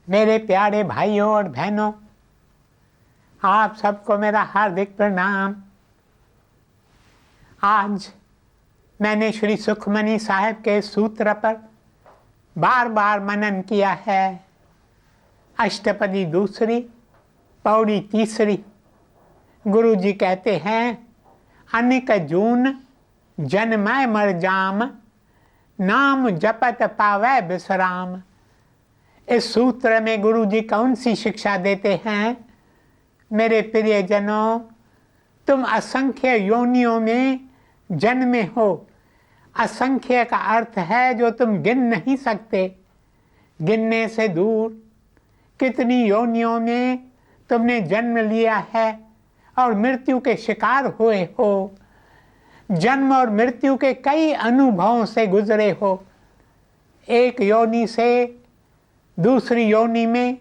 मेरे प्यारे भाइयों और बहनों, आप सबको मेरा हार्दिक प्रणाम। आज मैंने श्री सुखमनी साहिब के सूत्र पर बार बार मनन किया है। अष्टपदी दूसरी, पौड़ी तीसरी। गुरु जी कहते हैं, अनिक जून जन्मै मर जाम, नाम जपत पावै विश्राम। इस सूत्र में गुरु जी कौन सी शिक्षा देते हैं? मेरे प्रियजनों, तुम असंख्य योनियों में जन्मे हो। असंख्य का अर्थ है जो तुम गिन नहीं सकते, गिनने से दूर। कितनी योनियों में तुमने जन्म लिया है और मृत्यु के शिकार हुए हो। जन्म और मृत्यु के कई अनुभवों से गुजरे हो। एक योनि से दूसरी योनि में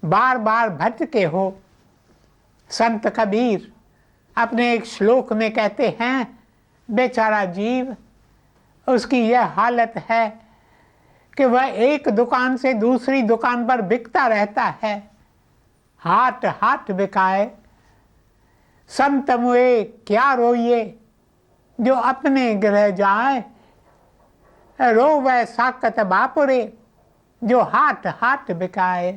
बार बार भटके हो। संत कबीर अपने एक श्लोक में कहते हैं, बेचारा जीव, उसकी यह हालत है कि वह एक दुकान से दूसरी दुकान पर बिकता रहता है। हाट हाट बिकाए, संत मुए क्या रोइए, जो अपने गृह जाए। रोवै साकत बापुरे, जो हाट हाट बिकाए।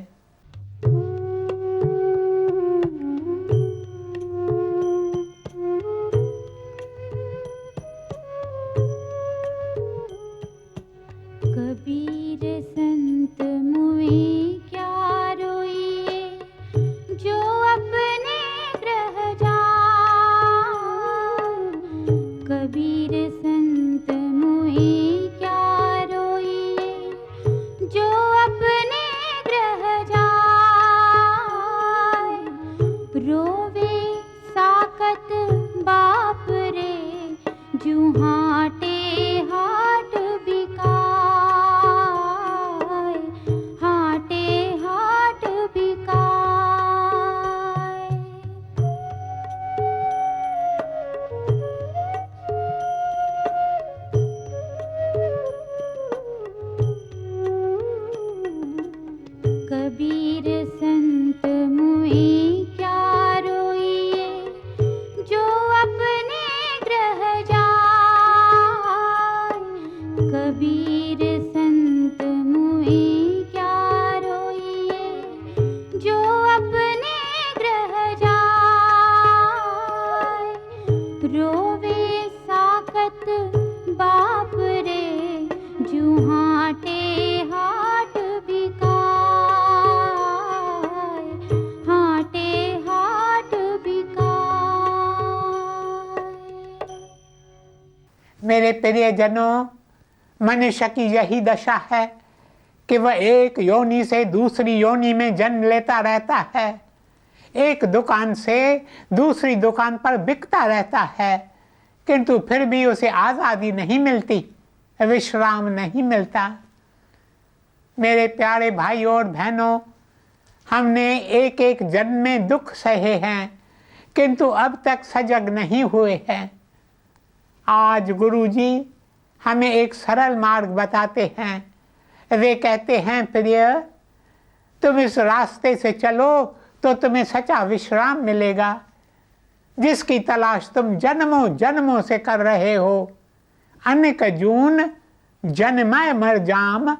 कबीर संत मुए क्या रोइए, जो अपने गृह जाए। कबीर संत मुए क्या रोइए, जो अपने गृह जाए। रोवे साकत बाप रे, जू हाटे हाट बिकाए। हाटे हाट बिकाए। कबीर संत मुए क्या रोइए, जो अपने गृह जाए। कबीर संत मुए क्या रोइए, जो अपने गृह जाए। रोवे साकत बाप रे, जू हाटे हाट बिकाए। हाटे हाट बिकाए। मेरे प्रियजनों, मनुष्य की यही दशा है कि वह एक योनि से दूसरी योनि में जन्म लेता रहता है। एक दुकान से दूसरी दुकान पर बिकता रहता है, किंतु फिर भी उसे आज़ादी नहीं मिलती, विश्राम नहीं मिलता। मेरे प्यारे भाइयों और बहनों, हमने एक एक जन्म में दुख सहे हैं, किंतु अब तक सजग नहीं हुए हैं। आज गुरु जी हमें एक सरल मार्ग बताते हैं। वे कहते हैं, प्रिय, तुम इस रास्ते से चलो तो तुम्हें सच्चा विश्राम मिलेगा, जिसकी तलाश तुम जन्मों जन्मों से कर रहे हो। अनिक जून जन्मै मर जाम,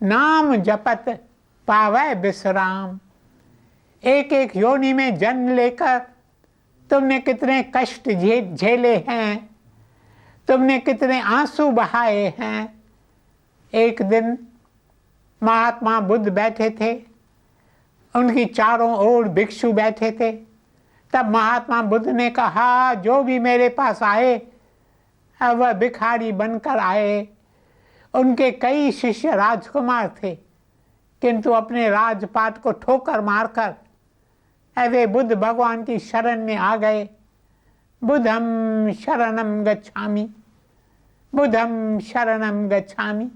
नाम जपत पावै विश्राम। एक एक योनि में जन्म लेकर तुमने कितने कष्ट झेले हैं, तुमने कितने आंसू बहाए हैं। एक दिन महात्मा बुद्ध बैठे थे, उनकी चारों ओर भिक्षु बैठे थे। तब महात्मा बुद्ध ने कहा, जो भी मेरे पास आए वह भिखारी बनकर आए। उनके कई शिष्य राजकुमार थे, किंतु अपने राजपाट को ठोकर मारकर वे बुद्ध भगवान की शरण में आ गए। बुद्धं शरणं गच्छामि, बुद्धं शरणं गच्छामि।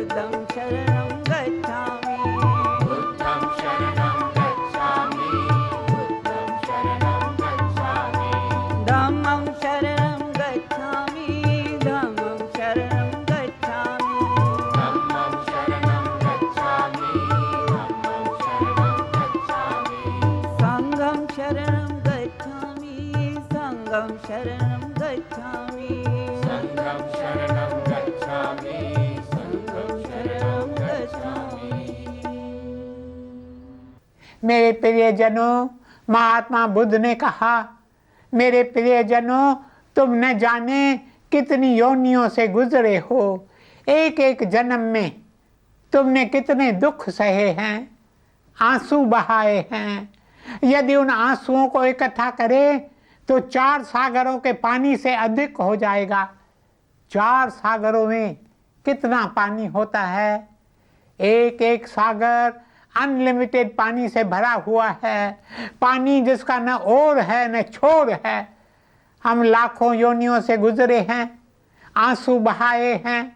बुद्धं शरणं गच्छामि बुद्धं शरणं गच्छामि बुद्धं शरणं गच्छामि धम्मं शरणं गच्छामि धम्मं शरणं गच्छामि धम्मं शरणं गच्छामि धम्मं शरणं गच्छामि संघं शरणं गच्छामि संघं शरणं गच्छामि संघं शरणं गच्छामि संघं शरणं गच्छामि मेरे प्रियजनों, महात्मा बुद्ध ने कहा, मेरे प्रियजनों, तुम न जाने कितनी योनियों से गुजरे हो। एक एक जन्म में तुमने कितने दुख सहे हैं, आंसू बहाए हैं। यदि उन आंसुओं को इकट्ठा करें तो 4 सागरों के पानी से अधिक हो जाएगा। 4 सागरों में कितना पानी होता है? एक एक सागर अनलिमिटेड पानी से भरा हुआ है, पानी जिसका न ओर है न छोर है। हम लाखों योनियों से गुजरे हैं, आंसू बहाए हैं,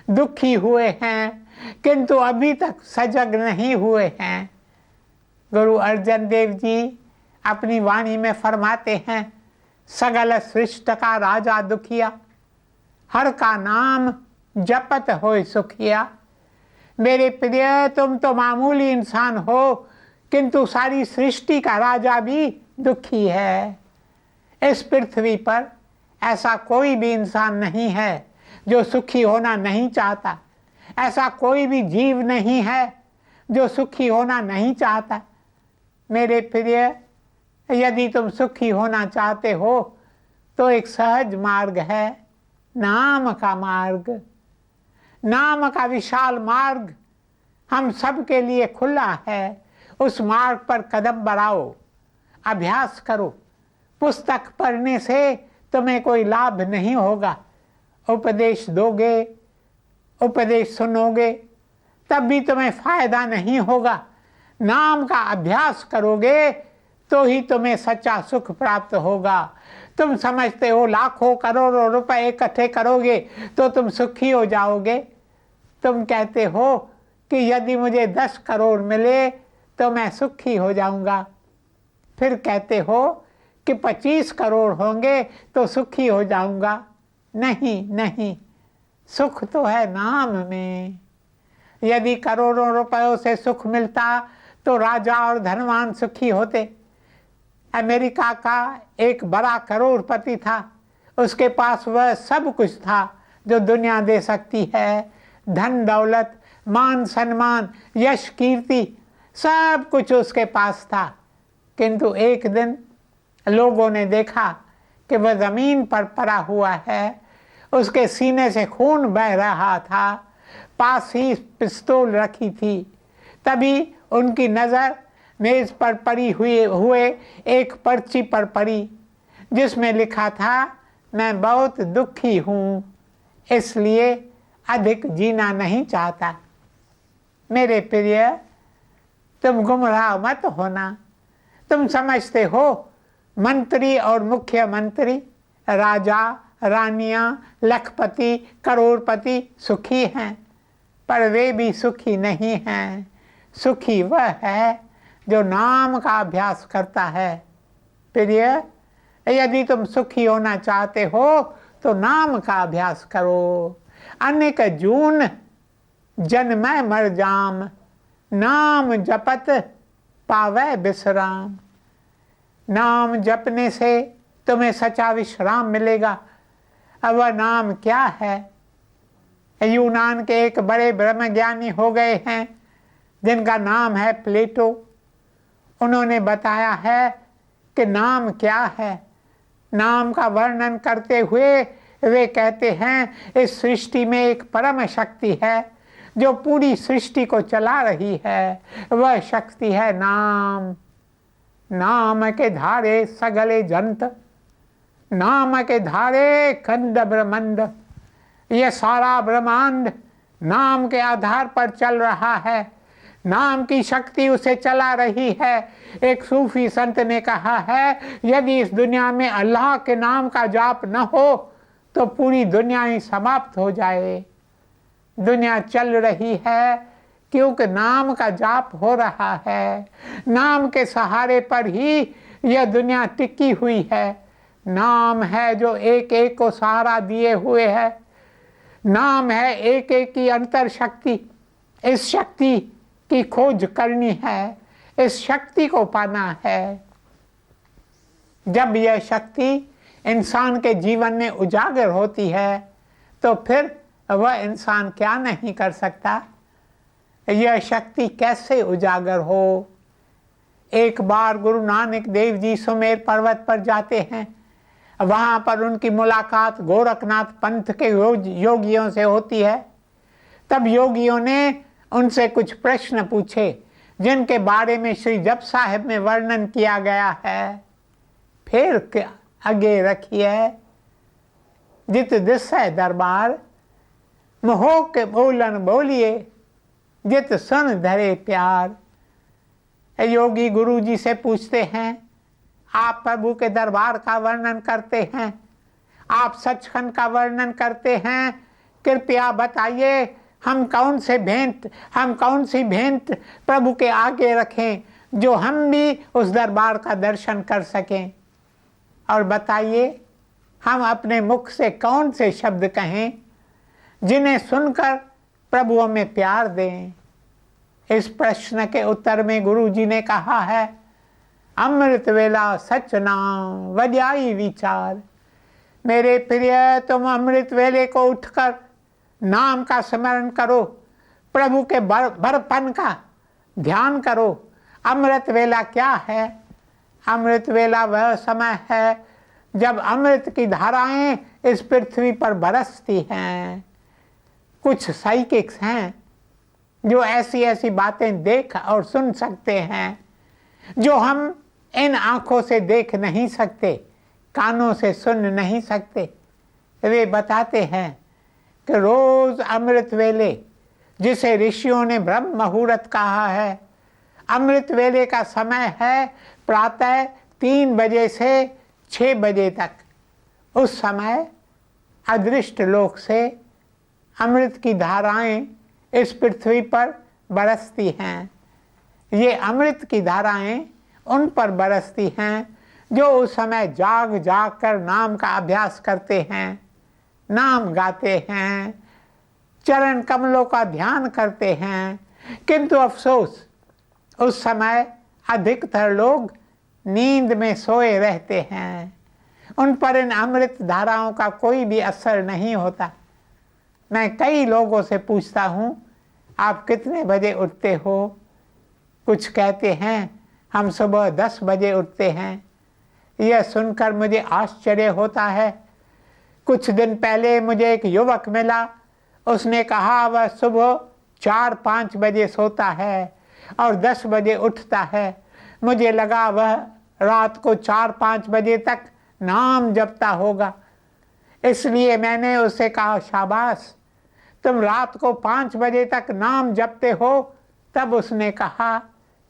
दुखी हुए हैं, किंतु अभी तक सजग नहीं हुए हैं। गुरु अर्जन देव जी अपनी वाणी में फरमाते हैं, सगल सृष्टि का राजा दुखिया, हर का नाम जपत होय सुखिया। मेरे प्रिय, तुम तो मामूली इंसान हो, किंतु सारी सृष्टि का राजा भी दुखी है। इस पृथ्वी पर ऐसा कोई भी इंसान नहीं है जो सुखी होना नहीं चाहता। ऐसा कोई भी जीव नहीं है जो सुखी होना नहीं चाहता। मेरे प्रिय, यदि तुम सुखी होना चाहते हो तो एक सहज मार्ग है, नाम का मार्ग। नाम का विशाल मार्ग हम सब के लिए खुला है। उस मार्ग पर कदम बढ़ाओ, अभ्यास करो। पुस्तक पढ़ने से तुम्हें कोई लाभ नहीं होगा। उपदेश दोगे, उपदेश सुनोगे, तब भी तुम्हें फायदा नहीं होगा। नाम का अभ्यास करोगे तो ही तुम्हें सच्चा सुख प्राप्त होगा। तुम समझते हो लाखों करोड़ों रुपए इकट्ठे करोगे तो तुम सुखी हो जाओगे। तुम कहते हो कि यदि मुझे 10 करोड़ मिले तो मैं सुखी हो जाऊंगा। फिर कहते हो कि 25 करोड़ होंगे तो सुखी हो जाऊंगा। नहीं नहीं, सुख तो है नाम में। यदि करोड़ों रुपयों से सुख मिलता तो राजा और धनवान सुखी होते। अमेरिका का एक बड़ा करोड़पति था, उसके पास वह सब कुछ था जो दुनिया दे सकती है। धन दौलत, मान सम्मान, यश कीर्ति, सब कुछ उसके पास था। किंतु एक दिन लोगों ने देखा कि वह ज़मीन पर पड़ा हुआ है, उसके सीने से खून बह रहा था, पास ही पिस्तौल रखी थी। तभी उनकी नज़र मेज़ पर पड़ी हुए एक पर्ची पर पड़ी, जिसमें लिखा था, मैं बहुत दुखी हूँ, इसलिए अधिक जीना नहीं चाहता। मेरे प्रिय, तुम गुमराह मत होना। तुम समझते हो मंत्री और मुख्यमंत्री, राजा रानियां, लखपति, करोड़पति सुखी हैं, पर वे भी सुखी नहीं हैं। सुखी वह है जो नाम का अभ्यास करता है। प्रिय, यदि तुम सुखी होना चाहते हो तो नाम का अभ्यास करो। अनेक जून जन्मै मर जाम, नाम जपत पावै विश्राम। नाम जपने से तुम्हें सच्चा विश्राम मिलेगा। अब वह नाम क्या है? यूनान के एक बड़े ब्रह्मज्ञानी हो गए हैं जिनका नाम है प्लेटो। उन्होंने बताया है कि नाम क्या है। नाम का वर्णन करते हुए वे कहते हैं, इस सृष्टि में एक परम शक्ति है जो पूरी सृष्टि को चला रही है। वह शक्ति है नाम। नाम के धारे सगले जंत, नाम के धारे खंड ब्रह्मांड। यह सारा ब्रह्मांड नाम के आधार पर चल रहा है। नाम की शक्ति उसे चला रही है। एक सूफी संत ने कहा है, यदि इस दुनिया में अल्लाह के नाम का जाप न हो तो पूरी दुनिया ही समाप्त हो जाए। दुनिया चल रही है क्योंकि नाम का जाप हो रहा है। नाम के सहारे पर ही यह दुनिया टिकी हुई है। नाम है जो एक एक को सहारा दिए हुए है। नाम है एक एक की अंतर शक्ति। इस शक्ति की खोज करनी है, इस शक्ति को पाना है। जब यह शक्ति इंसान के जीवन में उजागर होती है तो फिर वह इंसान क्या नहीं कर सकता। यह शक्ति कैसे उजागर हो। एक बार गुरु नानक देव जी सुमेर पर्वत पर जाते हैं। वहाँ पर उनकी मुलाकात गोरखनाथ पंथ के योगियों से होती है। तब योगियों ने उनसे कुछ प्रश्न पूछे जिनके बारे में श्री जप साहिब में वर्णन किया गया है। फिर आगे रखिए, जित दिसै दरबार मोह के बोलन बोलिए, जित सुन धरे प्यार। योगी गुरु जी से पूछते हैं, आप प्रभु के दरबार का वर्णन करते हैं, आप सचखंड का वर्णन करते हैं, कृपया बताइए हम कौन सी भेंट प्रभु के आगे रखें जो हम भी उस दरबार का दर्शन कर सकें। और बताइए हम अपने मुख से कौन से शब्द कहें जिन्हें सुनकर प्रभु हमें प्यार दें। इस प्रश्न के उत्तर में गुरु जी ने कहा है, अमृत वेला सच नाम वड्याई विचार। मेरे प्रिय, तुम अमृत वेले को उठकर नाम का स्मरण करो, प्रभु के बरपन का ध्यान करो। अमृत वेला क्या है? अमृत वेला वह समय है जब अमृत की धाराएं इस पृथ्वी पर बरसती हैं। कुछ साइकिक्स हैं जो ऐसी ऐसी बातें देख और सुन सकते हैं जो हम इन आँखों से देख नहीं सकते, कानों से सुन नहीं सकते। वे बताते हैं कि रोज़ अमृत वेले, जिसे ऋषियों ने ब्रह्म मुहूर्त कहा है, अमृत वेले का समय है प्रातः 3 बजे से 6 बजे तक। उस समय अदृष्ट लोक से अमृत की धाराएं इस पृथ्वी पर बरसती हैं। ये अमृत की धाराएं उन पर बरसती हैं जो उस समय जाग जाग कर नाम का अभ्यास करते हैं, नाम गाते हैं, चरण कमलों का ध्यान करते हैं। किंतु अफसोस, उस समय अधिकतर लोग नींद में सोए रहते हैं। उन पर इन अमृत धाराओं का कोई भी असर नहीं होता। मैं कई लोगों से पूछता हूँ, आप कितने बजे उठते हो? कुछ कहते हैं हम सुबह 10 बजे उठते हैं। यह सुनकर मुझे आश्चर्य होता है। कुछ दिन पहले मुझे एक युवक मिला, उसने कहा वह सुबह 4-5 बजे सोता है और 10 बजे उठता है। मुझे लगा वह रात को 4-5 बजे तक नाम जपता होगा। इसलिए मैंने उससे कहा, शाबाश, तुम रात को 5 बजे तक नाम जपते हो? तब उसने कहा,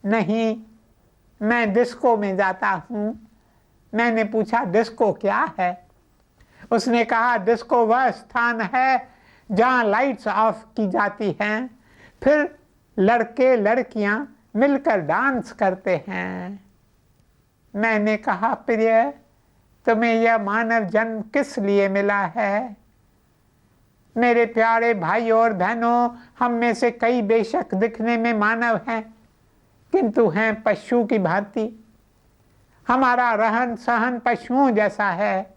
नहीं, मैं डिस्को में जाता हूँ। मैंने पूछा, डिस्को क्या है? उसने कहा, डिस्को वह स्थान है जहाँ लाइट्स ऑफ की जाती हैं, फिर लड़के लड़कियाँ मिलकर डांस करते हैं। मैंने कहा, प्रिय, तुम्हें यह मानव जन्म किस लिए मिला है? मेरे प्यारे भाइयों और बहनों, हम में से कई बेशक दिखने में मानव हैं, किंतु हैं पशु की भांति। हमारा रहन सहन पशुओं जैसा है।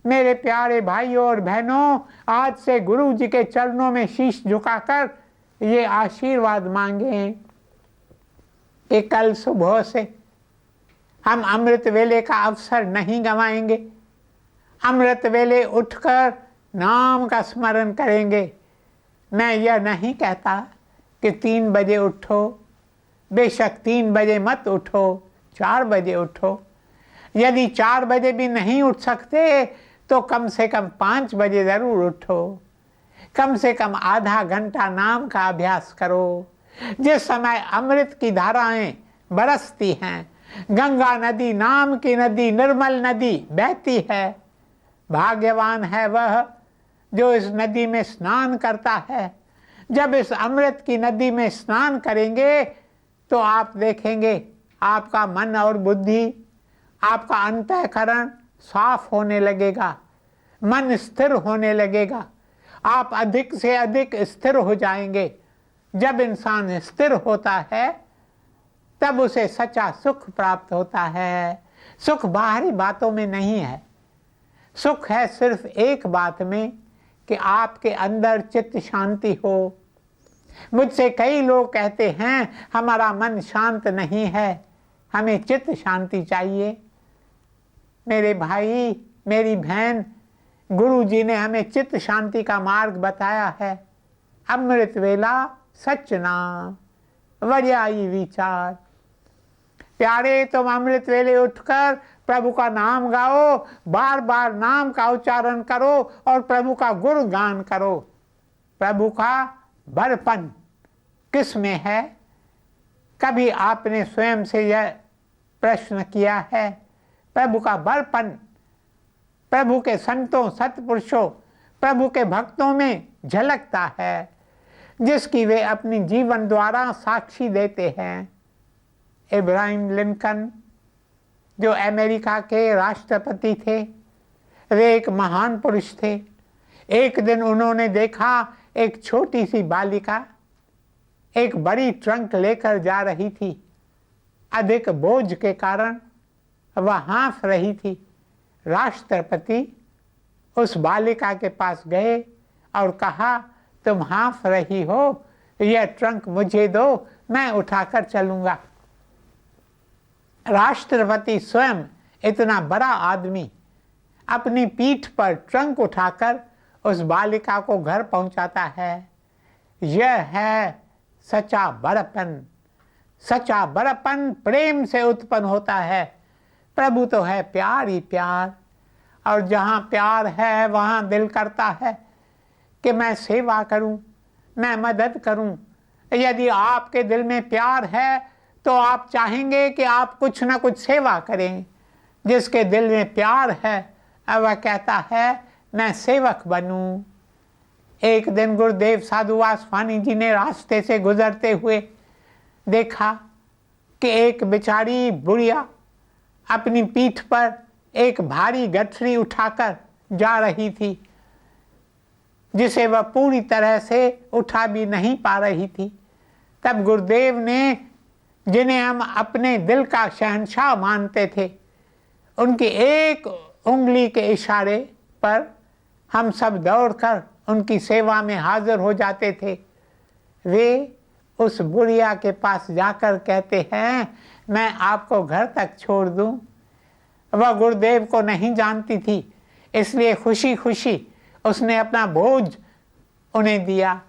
मेरे प्यारे भाइयों और बहनों, आज से गुरु जी के चरणों में शीश झुकाकर ये आशीर्वाद मांगें कि कल सुबह से हम अमृत वेले का अवसर नहीं गंवाएंगे। अमृत वेले उठकर नाम का स्मरण करेंगे। मैं यह नहीं कहता कि 3 बजे उठो, बेशक 3 बजे मत उठो, 4 बजे उठो। यदि 4 बजे भी नहीं उठ सकते तो कम से कम 5 बजे ज़रूर उठो। कम से कम आधा घंटा नाम का अभ्यास करो। जिस समय अमृत की धाराएं बरसती हैं, गंगा नदी, नाम की नदी, निर्मल नदी बहती है, भाग्यवान है वह जो इस नदी में स्नान करता है। जब इस अमृत की नदी में स्नान करेंगे तो आप देखेंगे आपका मन और बुद्धि, आपका अंतःकरण साफ होने लगेगा, मन स्थिर होने लगेगा, आप अधिक से अधिक स्थिर हो जाएंगे। जब इंसान स्थिर होता है तब उसे सच्चा सुख प्राप्त होता है। सुख बाहरी बातों में नहीं है, सुख है सिर्फ एक बात में कि आपके अंदर चित्त शांति हो। मुझसे कई लोग कहते हैं हमारा मन शांत नहीं है, हमें चित्त शांति चाहिए। मेरे भाई, मेरी बहन, गुरु जी ने हमें चित्त शांति का मार्ग बताया है। अमृत वेला सच नाम वड्याई विचार। प्यारे, तुम अमृत वेले उठकर प्रभु का नाम गाओ, बार बार नाम का उच्चारण करो और प्रभु का गुणगान करो। प्रभु का बड़पन किस में है? कभी आपने स्वयं से यह प्रश्न किया है? प्रभु का बड़पन प्रभु के संतों, सत्पुरुषों, प्रभु के भक्तों में झलकता है, जिसकी वे अपनी जीवन द्वारा साक्षी देते हैं। इब्राहिम लिंकन, जो अमेरिका के राष्ट्रपति थे, वे एक महान पुरुष थे। एक दिन उन्होंने देखा एक छोटी सी बालिका एक बड़ी ट्रंक लेकर जा रही थी। अधिक बोझ के कारण वह हाँफ रही थी। राष्ट्रपति उस बालिका के पास गए और कहा, तुम हाँफ रही हो, यह ट्रंक मुझे दो, मैं उठाकर चलूँगा। राष्ट्रपति स्वयं, इतना बड़ा आदमी, अपनी पीठ पर ट्रंक उठाकर उस बालिका को घर पहुंचाता है। यह है सच्चा बड़पन। सच्चा बड़पन प्रेम से उत्पन्न होता है। प्रभु तो है प्यार ही प्यार, और जहाँ प्यार है वहाँ दिल करता है कि मैं सेवा करूं, मैं मदद करूं। यदि आपके दिल में प्यार है तो आप चाहेंगे कि आप कुछ ना कुछ सेवा करें। जिसके दिल में प्यार है वह कहता है मैं सेवक बनूं। एक दिन गुरुदेव साधुवास स्वामी जी ने रास्ते से गुजरते हुए देखा कि एक बेचारी बुढ़िया अपनी पीठ पर एक भारी गठरी उठाकर जा रही थी, जिसे वह पूरी तरह से उठा भी नहीं पा रही थी। तब गुरुदेव ने, जिन्हें हम अपने दिल का शहंशाह मानते थे, उनकी एक उंगली के इशारे पर हम सब दौड़कर उनकी सेवा में हाजिर हो जाते थे। वे उस बुढ़िया के पास जाकर कहते हैं, मैं आपको घर तक छोड़ दूं। वह गुरुदेव को नहीं जानती थी, इसलिए खुशी खुशी उसने अपना बोझ उन्हें दिया।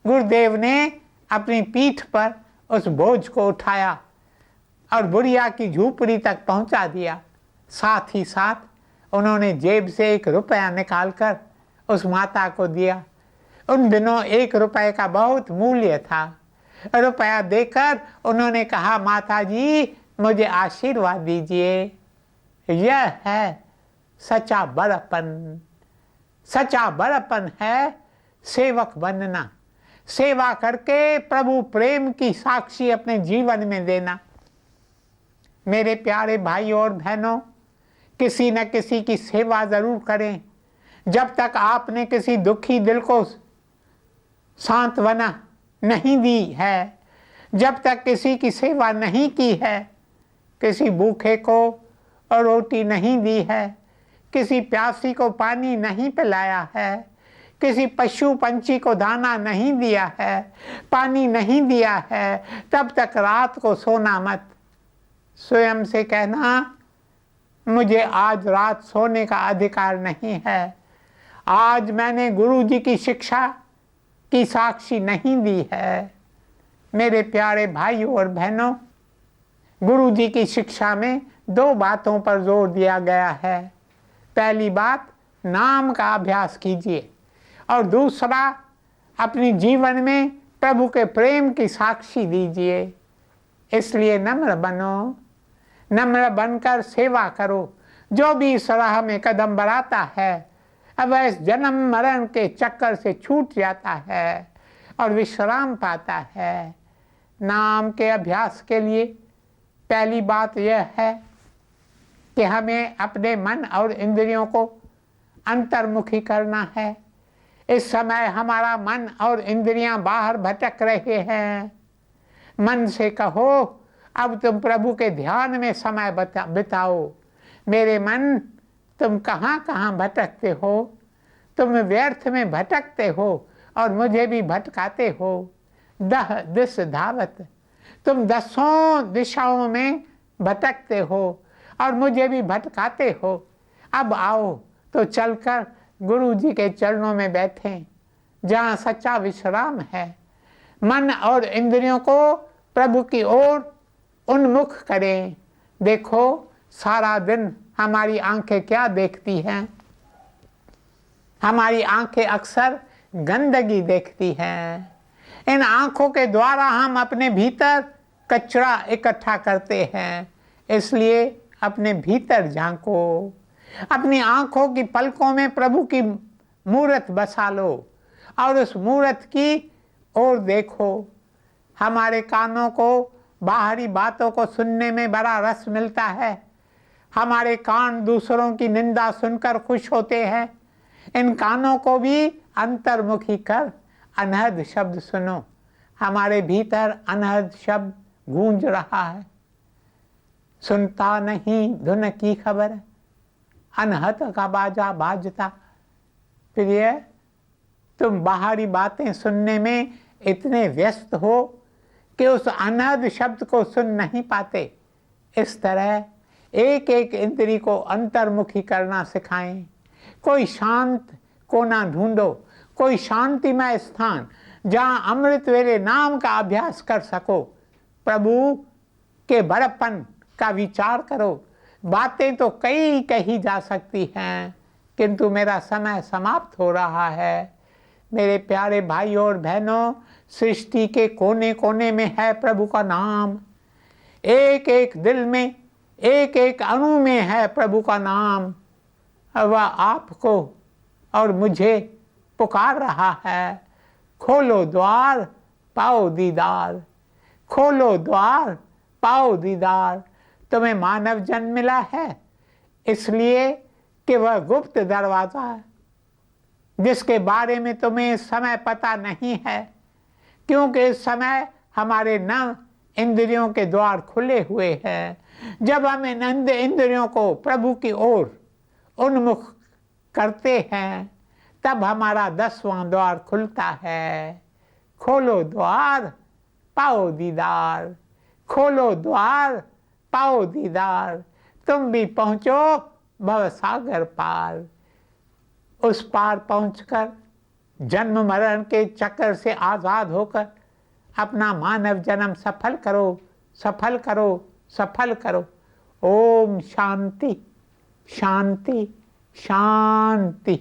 गुरुदेव ने अपनी पीठ पर उस बोझ को उठाया और बुढ़िया की झूपड़ी तक पहुंचा दिया। साथ ही साथ उन्होंने जेब से 1 रुपया निकालकर उस माता को दिया। उन दिनों 1 रुपये का बहुत मूल्य था। रुपया देकर उन्होंने कहा, माता जी मुझे आशीर्वाद दीजिए। यह है सच्चा बड़पन। सच्चा बड़पन है सेवक बनना, सेवा करके प्रभु प्रेम की साक्षी अपने जीवन में देना। मेरे प्यारे भाइयों और बहनों, किसी न किसी की सेवा जरूर करें। जब तक आपने किसी दुखी दिल को सांत्वना नहीं दी है, जब तक किसी की सेवा नहीं की है, किसी भूखे को रोटी नहीं दी है, किसी प्यासी को पानी नहीं पिलाया है, किसी पशु पंछी को दाना नहीं दिया है, पानी नहीं दिया है, तब तक रात को सोना मत। स्वयं से कहना, मुझे आज रात सोने का अधिकार नहीं है। आज मैंने गुरु जी की शिक्षा की साक्षी नहीं दी है। मेरे प्यारे भाइयों और बहनों, गुरु जी की शिक्षा में 2 बातों पर जोर दिया गया है। पहली बात, नाम का अभ्यास कीजिए, और दूसरा, अपनी जीवन में प्रभु के प्रेम की साक्षी दीजिए। इसलिए नम्र बनो, नम्र बनकर सेवा करो। जो भी इस राह में कदम बढ़ाता है अब वह इस जन्म मरण के चक्कर से छूट जाता है और विश्राम पाता है। नाम के अभ्यास के लिए पहली बात यह है कि हमें अपने मन और इंद्रियों को अंतर्मुखी करना है। इस समय हमारा मन और इंद्रियां बाहर भटक रहे हैं। मन से कहो, अब तुम प्रभु के ध्यान में समय बिताओ। मेरे मन, तुम कहाँ कहाँ भटकते हो, तुम व्यर्थ में भटकते हो और मुझे भी भटकाते हो। दह दिस धावत, तुम 10 दिशाओं में भटकते हो और मुझे भी भटकाते हो। अब आओ तो चलकर गुरु जी के चरणों में बैठें, जहाँ सच्चा विश्राम है। मन और इंद्रियों को प्रभु की ओर उन्मुख करें। देखो, सारा दिन हमारी आंखें क्या देखती हैं? हमारी आंखें अक्सर गंदगी देखती हैं। इन आंखों के द्वारा हम अपने भीतर कचरा इकट्ठा करते हैं। इसलिए अपने भीतर झांको। अपनी आंखों की पलकों में प्रभु की मूरत बसा लो और उस मूरत की ओर देखो। हमारे कानों को बाहरी बातों को सुनने में बड़ा रस मिलता है। हमारे कान दूसरों की निंदा सुनकर खुश होते हैं। इन कानों को भी अंतर्मुखी कर अनहद शब्द सुनो। हमारे भीतर अनहद शब्द गूंज रहा है। सुनता नहीं धुन की खबर, अनहद का बाजा बाजता। प्रिय, तुम बाहरी बातें सुनने में इतने व्यस्त हो कि उस अनहद शब्द को सुन नहीं पाते। इस तरह एक एक इंद्री को अंतर्मुखी करना सिखाएं। कोई शांत कोना ढूंढो, कोई शांतिमय स्थान जहाँ अमृत वेले नाम का अभ्यास कर सको। प्रभु के बड़प्पन का विचार करो। बातें तो कई कही जा सकती हैं, किंतु मेरा समय समाप्त हो रहा है। मेरे प्यारे भाइयों और बहनों, सृष्टि के कोने कोने में है प्रभु का नाम। एक एक दिल में, एक एक अणु में है प्रभु का नाम। वह आपको और मुझे पुकार रहा है। खोलो द्वार, पाओ दीदार। खोलो द्वार, पाओ दीदार। तुम्हें मानव जन्म मिला है इसलिए कि वह गुप्त दरवाजा है, जिसके बारे में तुम्हें इस समय पता नहीं है, क्योंकि इस समय हमारे नव इंद्रियों के द्वार खुले हुए हैं। जब हम इन इंद्रियों को प्रभु की ओर उन्मुख करते हैं, तब हमारा 10वां द्वार खुलता है। खोलो द्वार, पाओ दीदार। खोलो द्वार, पाओ दीदार। तुम भी पहुँचो भवसागर पार। उस पार पहुंचकर जन्म मरण के चक्कर से आज़ाद होकर अपना मानव जन्म सफल करो, सफल करो, सफल करो। ओम शांति, शांति, शांति।